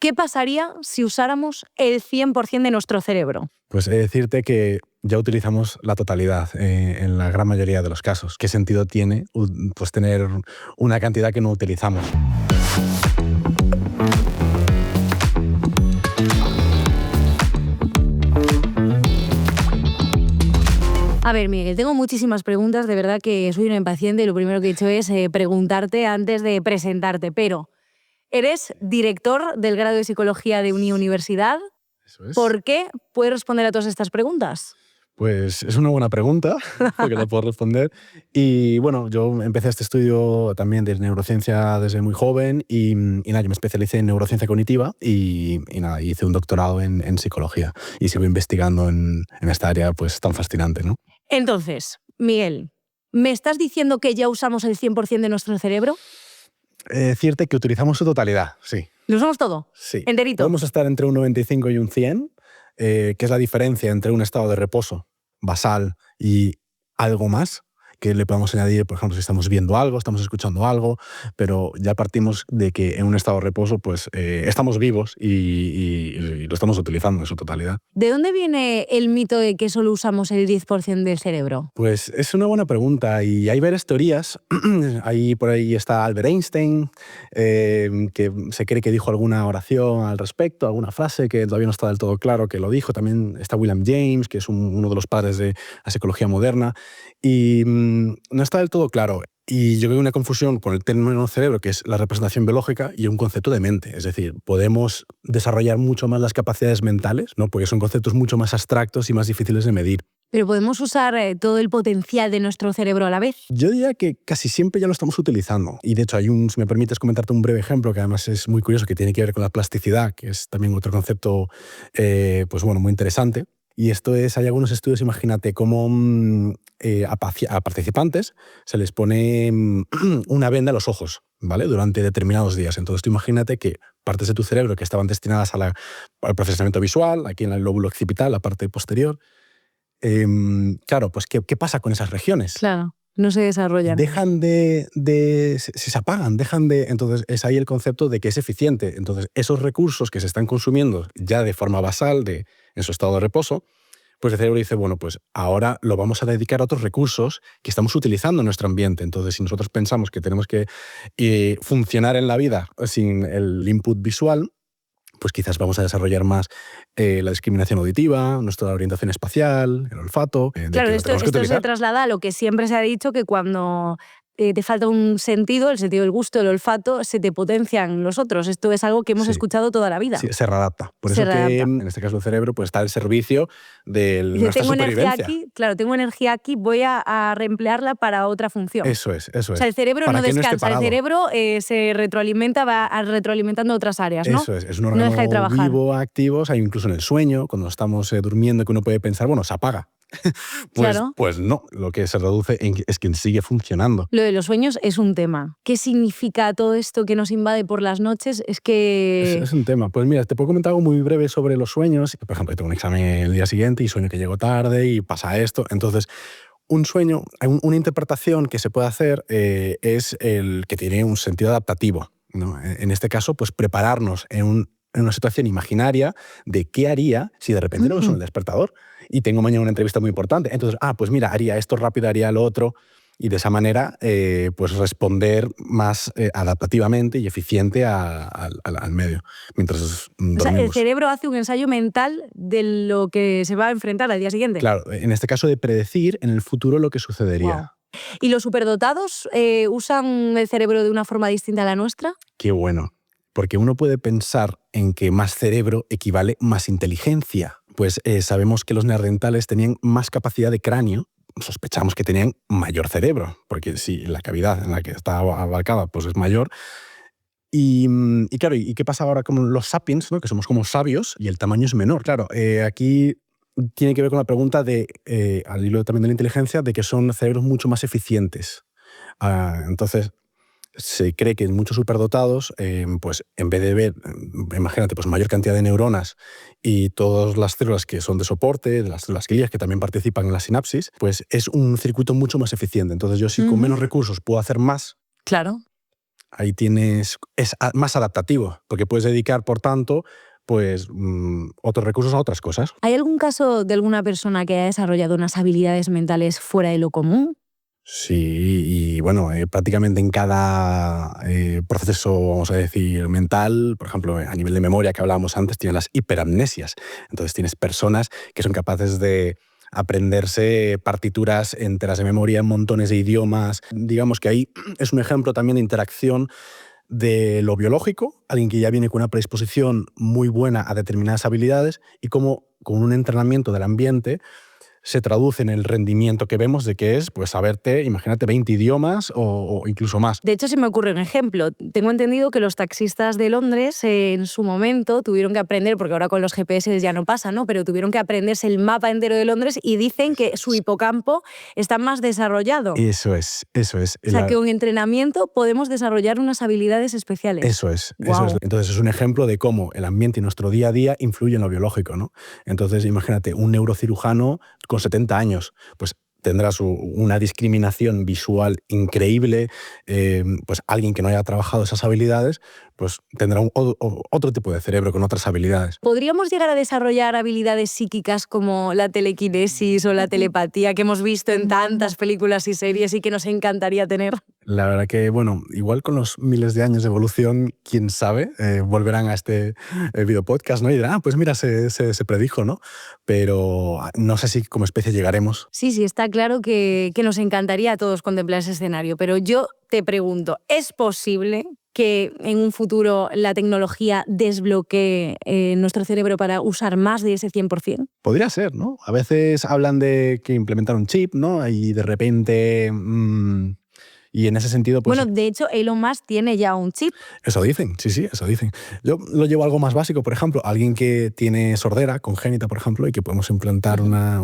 ¿Qué pasaría si usáramos el 100% de nuestro cerebro? Pues he de decirte que ya utilizamos la totalidad en la gran mayoría de los casos. ¿Qué sentido tiene pues, tener una cantidad que no utilizamos? A ver, Miguel, tengo muchísimas preguntas, de verdad que soy una impaciente y lo primero que he hecho es preguntarte antes de presentarte, pero eres director del grado de Psicología de mi universidad. Eso es. ¿Por qué puedes responder a todas estas preguntas? Pues es una buena pregunta, porque la puedo responder. Y bueno, yo empecé este estudio también de neurociencia desde muy joven y nada, yo me especialicé en neurociencia cognitiva y nada, hice un doctorado en psicología y sigo investigando en esta área pues tan fascinante, ¿no? Entonces, Miguel, ¿me estás diciendo que ya usamos el 100% de nuestro cerebro? Decirte que utilizamos su totalidad, sí. ¿Lo usamos todo? Sí. ¿Enterito? Podemos estar entre un 95 y un 100, que es la diferencia entre un estado de reposo basal y algo más, que le podemos añadir, por ejemplo, si estamos viendo algo, estamos escuchando algo, pero ya partimos de que en un estado de reposo pues estamos vivos y lo estamos utilizando en su totalidad. ¿De dónde viene el mito de que solo usamos el 10% del cerebro? Pues es una buena pregunta y hay varias teorías. Por ahí está Albert Einstein, que se cree que dijo alguna oración al respecto, alguna frase que todavía no está del todo claro que lo dijo. También está William James, que es uno de los padres de la psicología moderna. Y no está del todo claro. Y yo creo que hay una confusión con el término cerebro, que es la representación biológica, y un concepto de mente. Es decir, podemos desarrollar mucho más las capacidades mentales, ¿no? Porque son conceptos mucho más abstractos y más difíciles de medir. ¿Pero podemos usar todo el potencial de nuestro cerebro a la vez? Yo diría que casi siempre ya lo estamos utilizando. Y de hecho, si me permites comentarte un breve ejemplo, que además es muy curioso, que tiene que ver con la plasticidad, que es también otro concepto pues bueno, muy interesante. Y esto es, hay algunos estudios, imagínate, cómo a participantes se les pone una venda en los ojos, ¿vale? Durante determinados días. Entonces tú imagínate que partes de tu cerebro que estaban destinadas al procesamiento visual, aquí en el lóbulo occipital, la parte posterior, claro, pues ¿qué pasa con esas regiones? Claro, no se desarrollan. Se apagan, entonces es ahí el concepto de que es eficiente. Entonces esos recursos que se están consumiendo ya de forma basal, en su estado de reposo, pues el cerebro dice, bueno, pues ahora lo vamos a dedicar a otros recursos que estamos utilizando en nuestro ambiente. Entonces, si nosotros pensamos que tenemos que funcionar en la vida sin el input visual, pues quizás vamos a desarrollar más la discriminación auditiva, nuestra orientación espacial, el olfato. Claro, esto se traslada a lo que siempre se ha dicho, que cuando te falta un sentido, el sentido del gusto, el olfato, se te potencian los otros. Esto es algo que hemos escuchado toda la vida. Sí, se readapta. Por eso que en este caso el cerebro pues, está al servicio de nuestra supervivencia. Tengo energía aquí, voy a reemplearla para otra función. Eso es. O sea, el cerebro no descansa, el cerebro se retroalimenta, va retroalimentando otras áreas, ¿no? Eso es un órgano vivo, activo, o sea, incluso en el sueño, cuando estamos durmiendo, que uno puede pensar, bueno, se apaga. Pues no, lo que se reduce es que sigue funcionando. Lo de los sueños es un tema. ¿Qué significa todo esto que nos invade por las noches? Es que... Es un tema. Pues mira, te puedo comentar algo muy breve sobre los sueños. Por ejemplo, tengo un examen el día siguiente y sueño que llego tarde y pasa esto. Entonces, un sueño, una interpretación que se puede hacer es el que tiene un sentido adaptativo, ¿no? En este caso, pues prepararnos en una situación imaginaria de qué haría si de repente no me suena el despertador y tengo mañana una entrevista muy importante. Entonces, pues mira, haría esto rápido, haría lo otro, y de esa manera pues responder más adaptativamente y eficiente al medio mientras dormimos. O sea, el cerebro hace un ensayo mental de lo que se va a enfrentar al día siguiente. Claro, en este caso de predecir en el futuro lo que sucedería. Wow. ¿Y los superdotados usan el cerebro de una forma distinta a la nuestra? Qué bueno. Porque uno puede pensar en que más cerebro equivale más inteligencia. Pues sabemos que los neandertales tenían más capacidad de cráneo, sospechamos que tenían mayor cerebro, porque si la cavidad en la que está abarcada pues es mayor. Y claro, ¿y qué pasa ahora con los sapiens, ¿no? Que somos como sabios y el tamaño es menor? Claro, aquí tiene que ver con la pregunta al hilo también de la inteligencia, de que son cerebros mucho más eficientes. Entonces, se cree que en muchos superdotados, pues en vez de ver, imagínate, pues mayor cantidad de neuronas y todas las células que son de soporte, de las células glías que también participan en la sinapsis, pues es un circuito mucho más eficiente. Entonces yo si con menos recursos puedo hacer más, claro, Ahí es más adaptativo, porque puedes dedicar, por tanto, pues otros recursos a otras cosas. ¿Hay algún caso de alguna persona que haya desarrollado unas habilidades mentales fuera de lo común? Sí, y bueno, prácticamente en cada proceso, vamos a decir, mental, por ejemplo, a nivel de memoria que hablábamos antes, tienes las hiperamnesias. Entonces tienes personas que son capaces de aprenderse partituras enteras de memoria en montones de idiomas. Digamos que ahí es un ejemplo también de interacción de lo biológico, alguien que ya viene con una predisposición muy buena a determinadas habilidades y cómo con un entrenamiento del ambiente se traduce en el rendimiento que vemos de que es, pues, saberte, imagínate, 20 idiomas o incluso más. De hecho, se me ocurre un ejemplo. Tengo entendido que los taxistas de Londres en su momento tuvieron que aprender, porque ahora con los GPS ya no pasa, ¿no? Pero tuvieron que aprenderse el mapa entero de Londres y dicen que su hipocampo está más desarrollado. Eso es. O sea, que con entrenamiento podemos desarrollar unas habilidades especiales. Eso es. Wow. Entonces es un ejemplo de cómo el ambiente y nuestro día a día influyen en lo biológico, ¿no? Entonces imagínate, un neurocirujano con 70 años, pues tendrá una discriminación visual increíble, pues alguien que no haya trabajado esas habilidades, pues tendrá otro tipo de cerebro con otras habilidades. ¿Podríamos llegar a desarrollar habilidades psíquicas como la telequinesis o la telepatía que hemos visto en tantas películas y series y que nos encantaría tener? La verdad que, bueno, igual con los miles de años de evolución, quién sabe, volverán a este videopodcast, ¿no? Y dirán, pues mira, se predijo, ¿no? Pero no sé si como especie llegaremos. Sí, está claro que nos encantaría a todos contemplar ese escenario, pero yo te pregunto, ¿es posible que en un futuro la tecnología desbloquee nuestro cerebro para usar más de ese 100%? Podría ser, ¿no? A veces hablan de que implementar un chip, ¿no? Y de repente... y en ese sentido, pues... Bueno, de hecho, Elon Musk tiene ya un chip. Eso dicen, sí, eso dicen. Yo lo llevo a algo más básico, por ejemplo, alguien que tiene sordera congénita, por ejemplo, y que podemos implantar una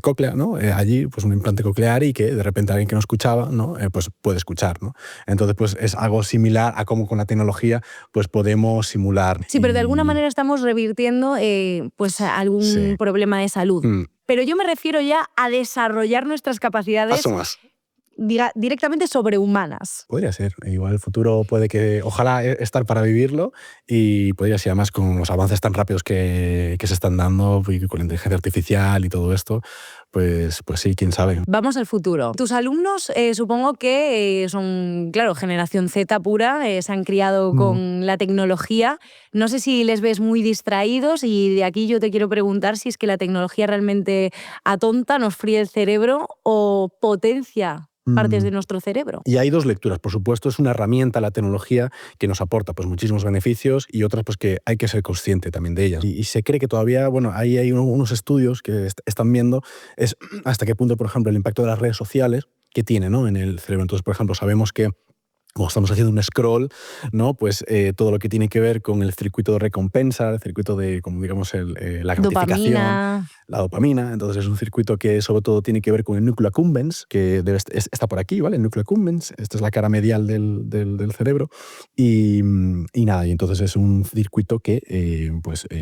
cóclea, ¿no? Allí, pues un implante coclear y que de repente alguien que no escuchaba, ¿no? Pues puede escuchar, ¿no? Entonces, pues es algo similar a cómo con la tecnología pues podemos simular. Sí, pero de alguna manera estamos revirtiendo pues algún problema de salud. Pero yo me refiero ya a desarrollar nuestras capacidades... Paso más. Directamente sobrehumanas. Podría ser. Igual el futuro puede que... Ojalá estar para vivirlo y podría ser, además, con los avances tan rápidos que se están dando y con la inteligencia artificial y todo esto, pues sí, quién sabe. Vamos al futuro. Tus alumnos supongo que son, claro, generación Z pura, se han criado con la tecnología. No sé si les ves muy distraídos y de aquí yo te quiero preguntar si es que la tecnología realmente atonta, nos fríe el cerebro o potencia partes de nuestro cerebro. Y hay dos lecturas. Por supuesto, es una herramienta la tecnología que nos aporta pues muchísimos beneficios y otras pues que hay que ser consciente también de ellas. Y se cree que todavía, bueno, ahí hay unos estudios que están viendo es hasta qué punto, por ejemplo, el impacto de las redes sociales que tiene, ¿no? En el cerebro. Entonces, por ejemplo, sabemos que como estamos haciendo un scroll, ¿no? Pues todo lo que tiene que ver con el circuito de recompensa, el circuito de, como digamos, la gratificación, la dopamina. Entonces es un circuito que sobre todo tiene que ver con el núcleo accumbens, que está por aquí, ¿vale? El núcleo accumbens, esta es la cara medial del cerebro. Y nada, y entonces es un circuito que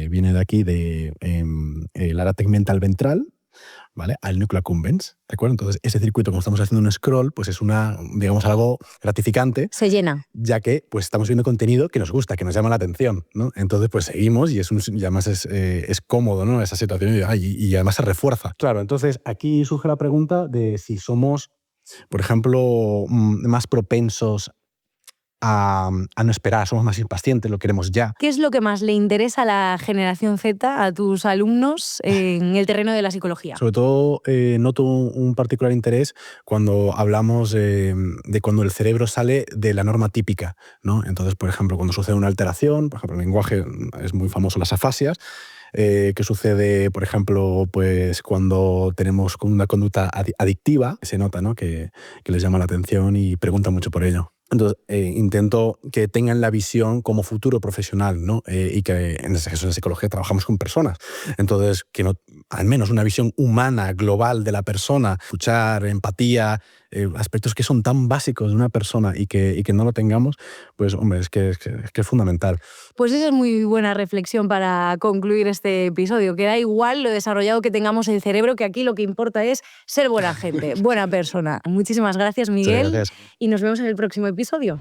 viene de aquí, el área tegmental ventral, ¿vale? Al núcleo accumbens, ¿de acuerdo? Entonces, ese circuito, como estamos haciendo un scroll, pues es digamos, algo gratificante. Se llena. Ya que pues estamos viendo contenido que nos gusta, que nos llama la atención, ¿no? Entonces, pues seguimos y además es cómodo, ¿no? Esa situación y además se refuerza. Claro, entonces aquí surge la pregunta de si somos, por ejemplo, más propensos a no esperar, somos más impacientes, lo queremos ya. ¿Qué es lo que más le interesa a la generación Z, a tus alumnos, en el terreno de la psicología? Sobre todo noto un particular interés cuando hablamos de cuando el cerebro sale de la norma típica, ¿no? Entonces, por ejemplo, cuando sucede una alteración, por ejemplo, el lenguaje es muy famoso, las afasias, que sucede, por ejemplo, pues cuando tenemos una conducta adictiva, se nota, ¿no? que les llama la atención y preguntan mucho por ello. Entonces, intento que tengan la visión como futuro profesional, ¿no? Y que en este caso en la psicología trabajamos con personas. Entonces, que no, al menos una visión humana, global de la persona, escuchar, empatía, aspectos que son tan básicos de una persona y que no lo tengamos, pues hombre, es que es fundamental. Pues esa es muy buena reflexión para concluir este episodio, que da igual lo desarrollado que tengamos el cerebro, que aquí lo que importa es ser buena gente, buena persona. Muchísimas gracias, Miguel, Gracias. y nos vemos en el próximo episodio.